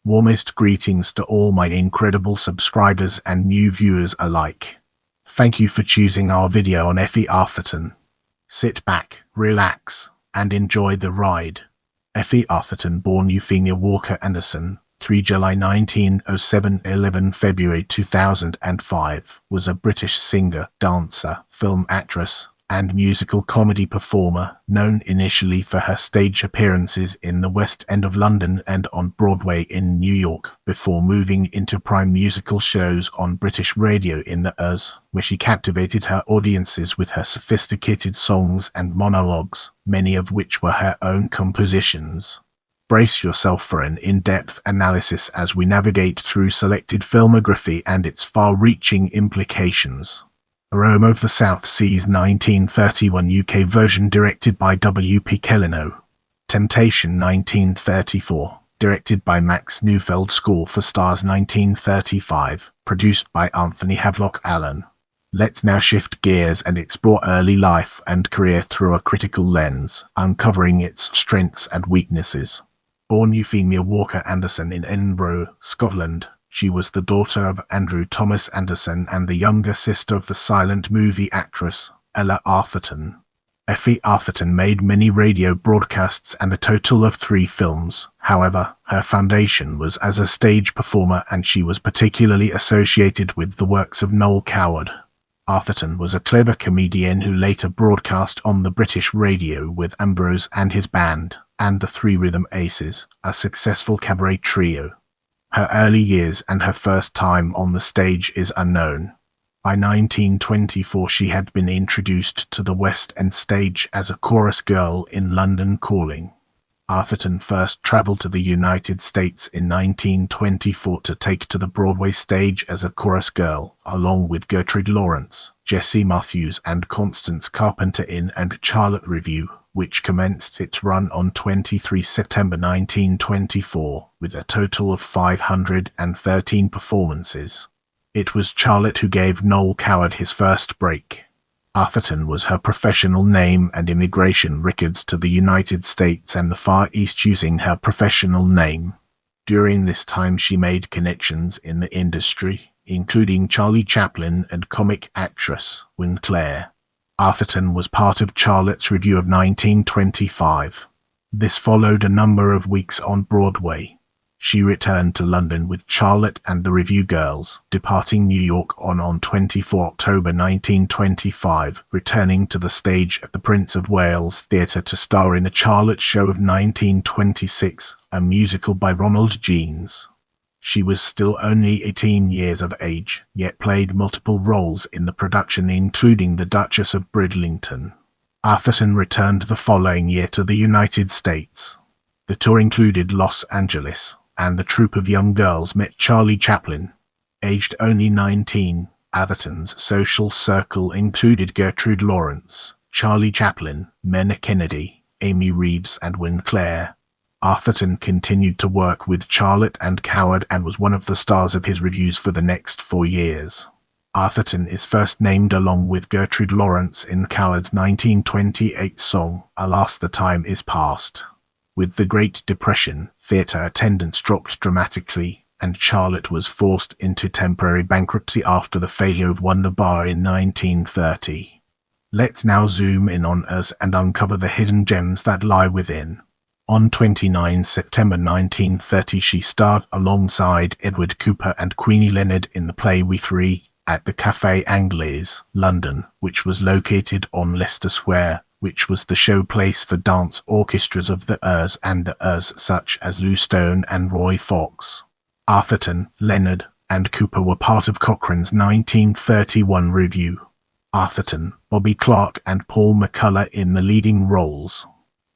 Warmest greetings to all my incredible subscribers and new viewers alike. Thank you for choosing our video on Effie Atherton. Sit back, relax, and enjoy the ride. Effie Atherton, born Euphemia Walker Anderson, 3 July 1907 – 11 February 2005, was a British singer, dancer, film actress, and musical comedy performer, known initially for her stage appearances in the West End of London and on Broadway in New York, before moving into prime musical shows on British radio in the years, where she captivated her audiences with her sophisticated songs and monologues, many of which were her own compositions. Brace yourself for an in-depth analysis as we navigate through selected filmography and its far-reaching implications. Aroma of the South Seas 1931 UK version directed by W.P. Kellino. Temptation 1934, directed by Max Neufeld. Score for Stars 1935, produced by Anthony Havelock Allen. Let's now shift gears and explore early life and career through a critical lens, uncovering its strengths and weaknesses. Born Euphemia Walker Anderson in Edinburgh, Scotland, she was the daughter of Andrew Thomas Anderson and the younger sister of the silent movie actress, Ella Atherton. Effie Atherton made many radio broadcasts and a total of 3 films. However, her foundation was as a stage performer, and she was particularly associated with the works of Noel Coward. Atherton was a clever comedian who later broadcast on the British radio with Ambrose and his band, and the Three Rhythm Aces, a successful cabaret trio. Her early years and her first time on the stage is unknown. By 1924 she had been introduced to the West End stage as a chorus girl in London Calling. Atherton first travelled to the United States in 1924 to take to the Broadway stage as a chorus girl, along with Gertrude Lawrence, Jessie Matthews and Constance Carpenter in And Charlotte Revue, which commenced its run on 23 September 1924, with a total of 513 performances. It was Charlotte who gave Noel Coward his first break. Atherton was her professional name, and immigration records to the United States and the Far East using her professional name. During this time she made connections in the industry, including Charlie Chaplin and comic actress Wynne Clare. Atherton was part of Charlotte's Revue of 1925. This followed a number of weeks on Broadway. She returned to London with Charlotte and the Revue Girls, departing New York on 24 October 1925, returning to the stage at the Prince of Wales Theatre to star in the Charlotte Show of 1926, a musical by Ronald Jeans. She was still only 18 years of age, yet played multiple roles in the production, including the Duchess of Bridlington. Atherton returned the following year to the United States. The tour included Los Angeles, and the troupe of young girls met Charlie Chaplin. Aged only 19, Atherton's social circle included Gertrude Lawrence, Charlie Chaplin, Mena Kennedy, Amy Reeves and Wynne Clare. Atherton continued to work with Charlotte and Coward and was one of the stars of his revues for the next 4 years. Atherton is first named along with Gertrude Lawrence in Coward's 1928 song, Alas the Time is Past. With the Great Depression, theatre attendance dropped dramatically, and Charlotte was forced into temporary bankruptcy after the failure of Wonder Bar in 1930. Let's now zoom in on us and uncover the hidden gems that lie within. On 29 September 1930 she starred alongside Edward Cooper and Queenie Leonard in the play We Three at the Café Anglais, London, which was located on Leicester Square, which was the showplace for dance orchestras of the Ers and the Ers such as Lou Stone and Roy Fox. Atherton, Leonard, and Cooper were part of Cochrane's 1931 revue. Atherton, Bobby Clark and Paul McCullough in the leading roles.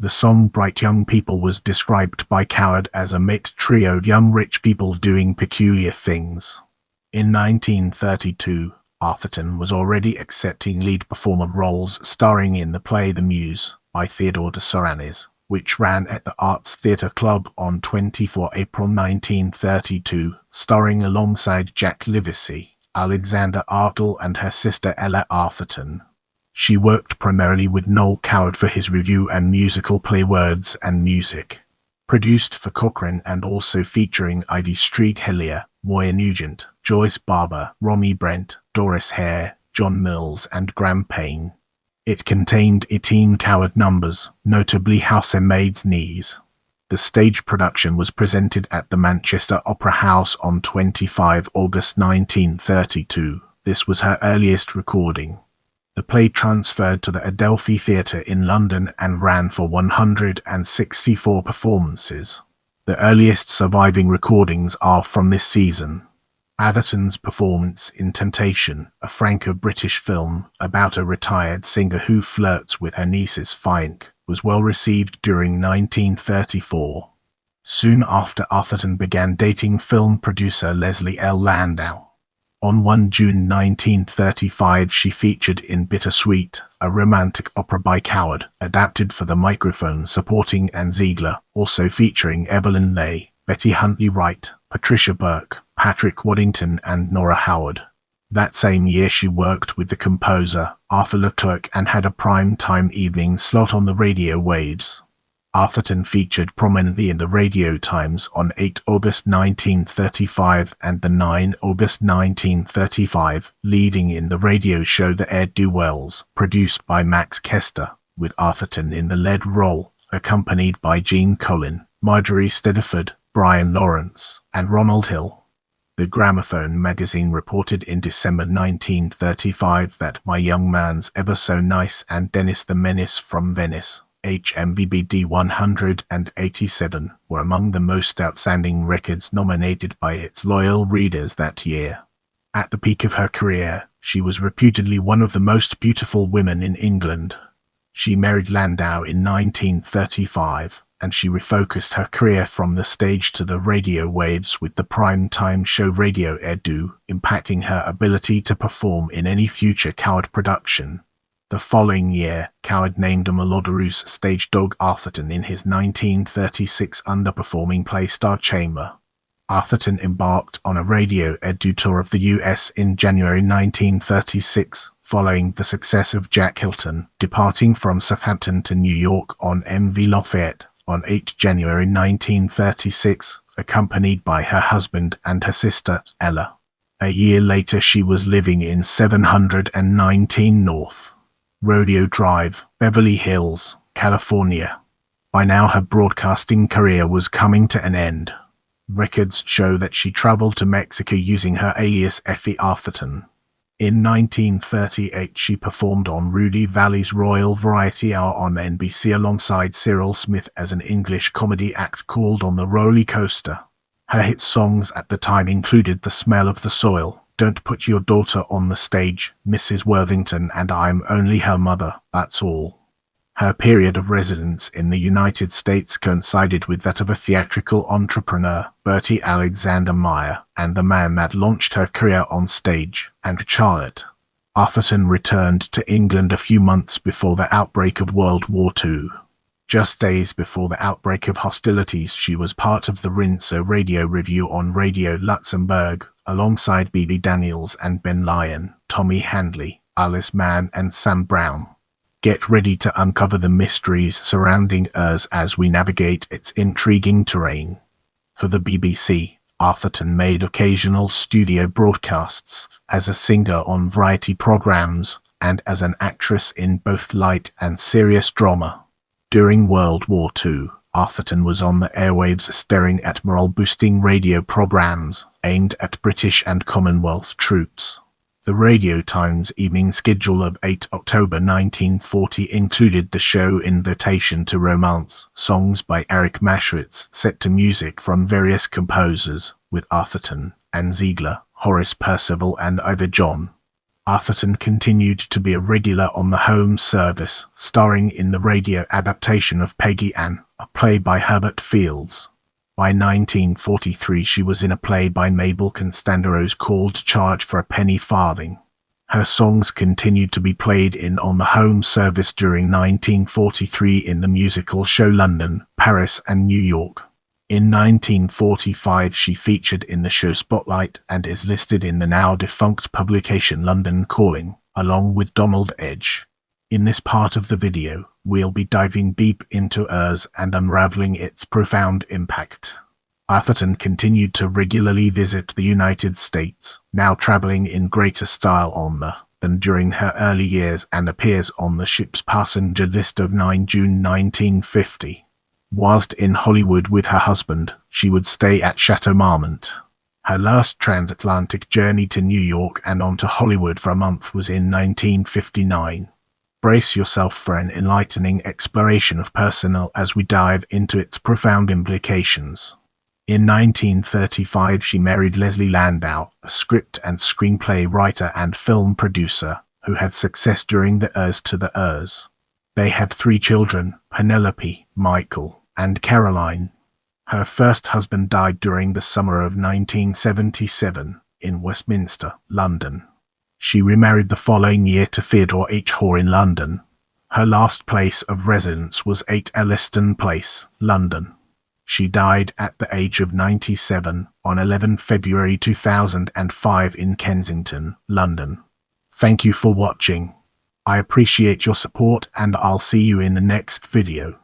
The song Bright Young People was described by Coward as a mate trio of young rich people doing peculiar things. In 1932, Atherton was already accepting lead performer roles, starring in the play The Muse by Theodore de Saranes, which ran at the Arts Theatre Club on 24 April 1932, starring alongside Jack Livesey, Alexander Artle and her sister Ella Atherton. She worked primarily with Noel Coward for his revue and musical play Words and Music. Produced for Cochrane and also featuring Ivy Street Hillier, Moya Nugent, Joyce Barber, Romy Brent, Doris Hare, John Mills and Graham Payne. It contained 18 coward numbers, notably Housemaid's Knees. The stage production was presented at the Manchester Opera House on 25 August 1932. This was her earliest recording. The play transferred to the Adelphi Theatre in London and ran for 164 performances. The earliest surviving recordings are from this season. Atherton's performance in Temptation, a Franco-British film about a retired singer who flirts with her niece's fiancé, was well received during 1934. Soon after, Atherton began dating film producer Leslie L. Landau. On 1 June 1935 she featured in Bittersweet, a romantic opera by Coward, adapted for the microphone supporting Anne Ziegler, also featuring Evelyn Leigh, Betty Huntley Wright, Patricia Burke, Patrick Waddington and Nora Howard. That same year she worked with the composer Arthur Leclerc and had a prime-time evening slot on the radio waves. Atherton featured prominently in the Radio Times on 8 August 1935 and the 9 August 1935, leading in the radio show The Ne'er-Do-Wells, produced by Max Kester, with Atherton in the lead role, accompanied by Jean Colin, Marjorie Stedford, Brian Lawrence, and Ronald Hill. The Gramophone magazine reported in December 1935 that My Young Man's Ever So Nice and Dennis the Menace from Venice, HMVBD 187, were among the most outstanding records nominated by its loyal readers that year. At the peak of her career, she was reputedly one of the most beautiful women in England. She married Landau in 1935, and she refocused her career from the stage to the radio waves with the prime-time show Radio Edu, impacting her ability to perform in any future Coward production. The following year, Coward named a malodorous stage dog Atherton in his 1936 underperforming play Star Chamber. Atherton embarked on a Radio Edu tour of the US in January 1936, following the success of Jack Hilton, departing from Southampton to New York on MV Lafayette on 8 January 1936, accompanied by her husband and her sister, Ella. A year later she was living in 719 North Rodeo Drive, Beverly Hills, California. By now her broadcasting career was coming to an end. Records show that she traveled to Mexico using her alias Effie Atherton. In 1938 she performed on Rudy Valley's Royal Variety Hour on NBC alongside Cyril Smith as an English comedy act called On the Roller Coaster. Her hit songs at the time included The Smell of the Soil, Don't Put Your Daughter on the Stage, Mrs. Worthington and I'm Only Her Mother, That's All. Her period of residence in the United States coincided with that of a theatrical entrepreneur, Bertie Alexander Meyer, and the man that launched her career on stage, and Charlotte. Atherton returned to England a few months before the outbreak of World War II. Just days before the outbreak of hostilities, she was part of the Rinso radio review on Radio Luxembourg, alongside Bebe Daniels and Ben Lyon, Tommy Handley, Alice Mann and Sam Brown. Get ready to uncover the mysteries surrounding us as we navigate its intriguing terrain. For the BBC, Atherton made occasional studio broadcasts, as a singer on variety programs, and as an actress in both light and serious drama. During World War II, Atherton was on the airwaves starring at morale-boosting radio programs aimed at British and Commonwealth troops. The Radio Times evening schedule of 8 October 1940 included the show Invitation to Romance, songs by Eric Maschwitz set to music from various composers, with Atherton, Anne Ziegler, Horace Percival and Ivor John. Atherton continued to be a regular on the home service, starring in the radio adaptation of Peggy Ann, a play by Herbert Fields. By 1943 she was in a play by Mabel Constandaros called Charge for a Penny Farthing. Her songs continued to be played in on the home service during 1943 in the musical show London, Paris and New York. In 1945 she featured in the show Spotlight and is listed in the now defunct publication London Calling, along with Donald Edge. In this part of the video, we'll be diving deep into hers and unraveling its profound impact. Atherton continued to regularly visit the United States, now traveling in greater style on the than during her early years, and appears on the ship's passenger list of 9 June 1950. Whilst in Hollywood with her husband, she would stay at Chateau Marmont. Her last transatlantic journey to New York and on to Hollywood for a month was in 1959. Brace yourself for an enlightening exploration of personnel as we dive into its profound implications. In 1935, she married Leslie Landau, a script and screenplay writer and film producer, who had success during the Ers to the Ers. They had 3 children, Penelope, Michael, and Caroline. Her first husband died during the summer of 1977 in Westminster, London. She remarried the following year to Theodore H. Hoare in London. Her last place of residence was 8 Elliston Place, London. She died at the age of 97 on 11 February 2005 in Kensington, London. Thank you for watching. I appreciate your support and I'll see you in the next video.